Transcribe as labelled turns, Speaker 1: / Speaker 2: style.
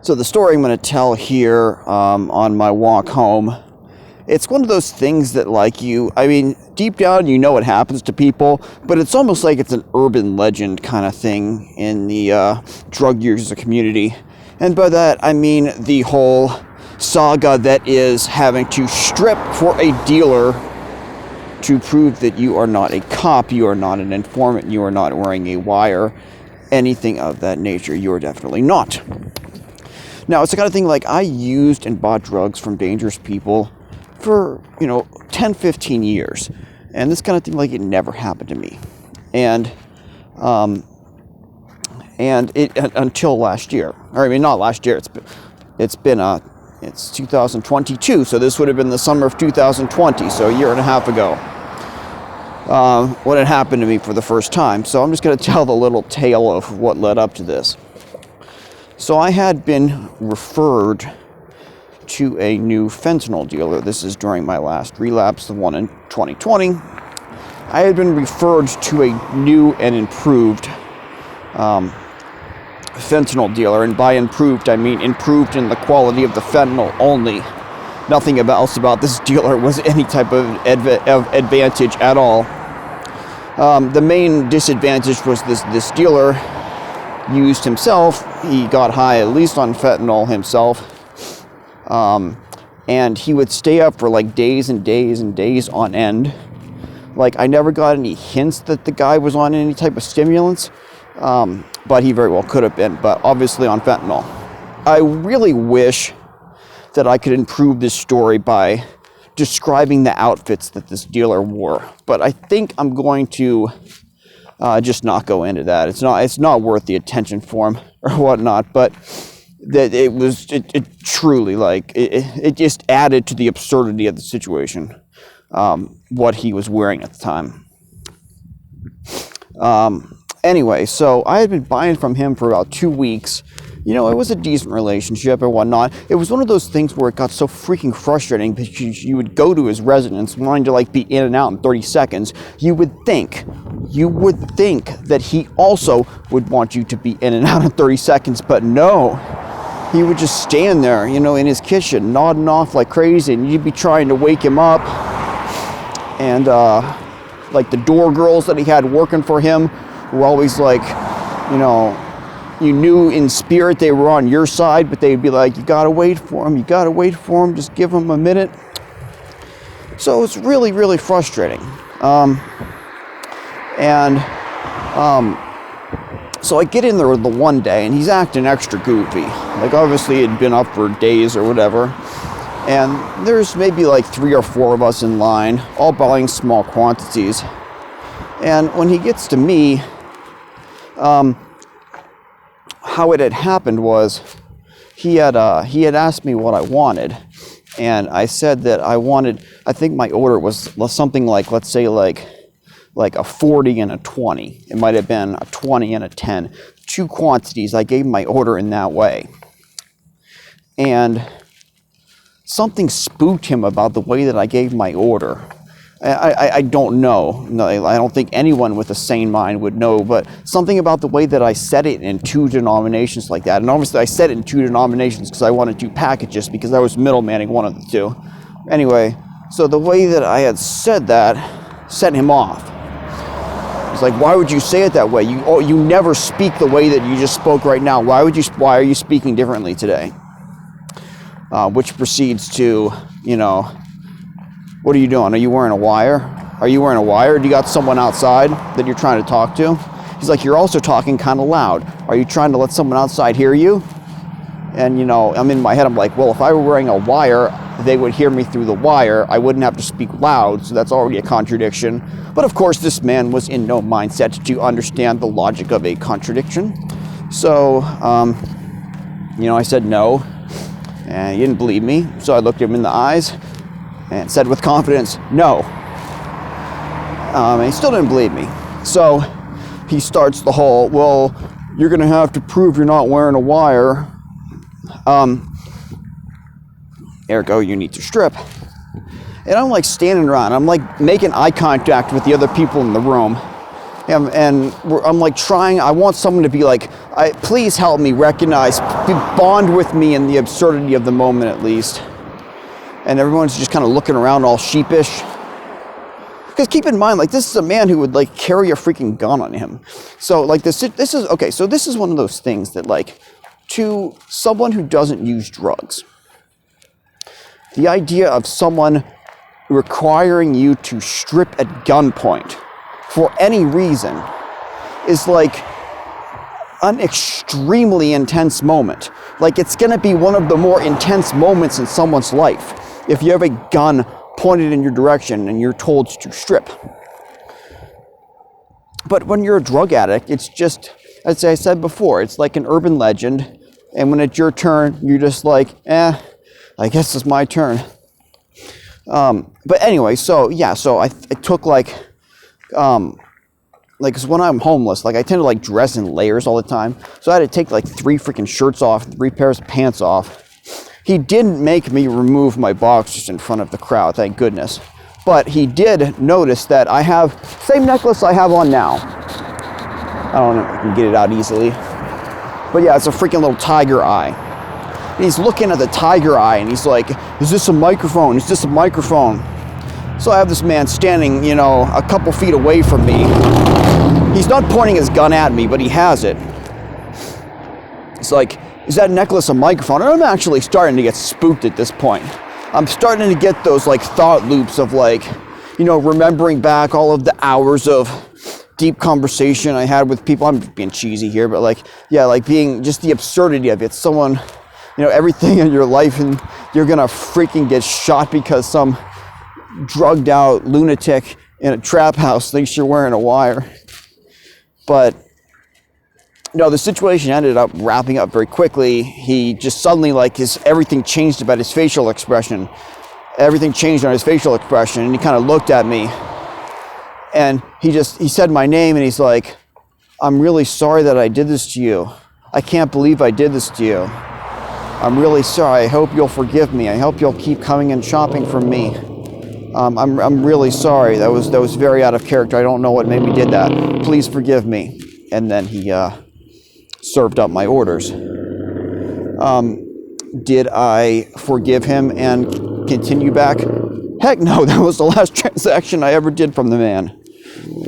Speaker 1: So the story I'm going to tell here on my walk home, it's one of those things that deep down you know what happens to people, but it's almost like it's an urban legend kind of thing in the drug user community. And by that I mean the whole saga that is having to strip for a dealer to prove that you are not a cop, you are not an informant, you are not wearing a wire, anything of that nature. You are definitely not. Now, it's the kind of thing like I used and bought drugs from dangerous people for, 10, 15 years. And this kind of thing, like, it never happened to me. And it until last year. Or, I mean, not last year. It's 2022, so this would have been the summer of 2020, so a year and a half ago, when it happened to me for the first time. So I'm just going to tell the little tale of what led up to this. So I had been referred to a new fentanyl dealer. This is during my last relapse, the one in 2020. I had been referred to a new and improved fentanyl dealer, and by improved I mean improved in the quality of the fentanyl only. Nothing else about this dealer was any type of advantage at all. The main disadvantage was this dealer used himself. He got high at least on fentanyl himself, and he would stay up for like days and days and days on end. Like, I never got any hints that the guy was on any type of stimulants, but he very well could have been, but obviously on fentanyl. I really wish that I could improve this story by describing the outfits that this dealer wore, but I think I'm going to just not go into that. It's not worth the attention for him or whatnot, but that it truly, like, it just added to the absurdity of the situation, what he was wearing at the time. Anyway, so I had been buying from him for about 2 weeks. It was a decent relationship and whatnot. It was one of those things where it got so freaking frustrating because you would go to his residence wanting to be in and out in 30 seconds. You would think that he also would want you to be in and out in 30 seconds, but no. He would just stand there, in his kitchen, nodding off like crazy, and you'd be trying to wake him up. And, the door girls that he had working for him were always you knew in spirit they were on your side, but they'd be like, you gotta wait for him, just give him a minute. So it's really, really frustrating. So I get in there the one day, and he's acting extra goofy. Obviously he'd been up for days or whatever. And there's maybe 3 or 4 of us in line, all buying small quantities. And when he gets to me, how it had happened was he had asked me what I wanted, and I said that I think my order was something like, let's say like a 40 and a 20. It might have been a 20 and a 10. 2 quantities. I gave my order in that way. And something spooked him about the way that I gave my order. I don't know. No, I don't think anyone with a sane mind would know, but something about the way that I said it in 2 denominations like that. And obviously I said it in 2 denominations because I wanted 2 packages because I was middlemaning one of the 2. Anyway, so the way that I had said that set him off. It's like, why would you say it that way? You never speak the way that you just spoke right now. Why are you speaking differently today? Which proceeds to, what are you doing? Are you wearing a wire? Are you wearing a wire? Do you got someone outside that you're trying to talk to? He's like, you're also talking kind of loud. Are you trying to let someone outside hear you? And, I'm in my head, I'm like, well, if I were wearing a wire, they would hear me through the wire. I wouldn't have to speak loud, so that's already a contradiction. But of course, this man was in no mindset to understand the logic of a contradiction. So, I said no, and he didn't believe me. So I looked him in the eyes and said with confidence, no. And he still didn't believe me. So he starts the whole, well, you're going to have to prove you're not wearing a wire. Ergo, you need to strip. And I'm standing around. I'm making eye contact with the other people in the room. I'm like trying, I want someone to be like, please help me recognize, bond with me in the absurdity of the moment at least. And everyone's just kind of looking around all sheepish. Because keep in mind, like, this is a man who would like carry a freaking gun on him. So like this is, okay, so this is one of those things that like, to someone who doesn't use drugs, the idea of someone requiring you to strip at gunpoint for any reason is like an extremely intense moment. Like, it's gonna be one of the more intense moments in someone's life if you have a gun pointed in your direction and you're told to strip. But when you're a drug addict, it's just, as I said before, it's like an urban legend, and when it's your turn, you're just like, I guess it's my turn. But anyway, so yeah, so I took like, cause when I'm homeless, like I tend to like dress in layers all the time. So I had to take like 3 freaking shirts off, 3 pairs of pants off. He didn't make me remove my boxers in front of the crowd, thank goodness. But he did notice that I have, same necklace I have on now. I don't know if I can get it out easily. But yeah, it's a freaking little tiger eye. And he's looking at the tiger eye and he's like, is this a microphone? Is this a microphone? So I have this man standing, you know, a couple feet away from me. He's not pointing his gun at me, but he has it. It's like, is that necklace a microphone? And I'm actually starting to get spooked at this point. I'm starting to get those like thought loops of like, you know, remembering back all of the hours of deep conversation I had with people. I'm being cheesy here, but like, yeah, like being just the absurdity of it. Someone, you know, everything in your life and you're gonna freaking get shot because some drugged out lunatic in a trap house thinks you're wearing a wire. But no, the situation ended up wrapping up very quickly. He just suddenly, like, everything changed about his facial expression. Everything changed on his facial expression, and he kind of looked at me. And he said my name, and he's like, I'm really sorry that I did this to you. I can't believe I did this to you. I'm really sorry. I hope you'll forgive me. I hope you'll keep coming and shopping from me. I'm really sorry. That was very out of character. I don't know what made me did that. Please forgive me. And then he served up my orders. Did I forgive him and continue back? Heck no, that was the last transaction I ever did from the man.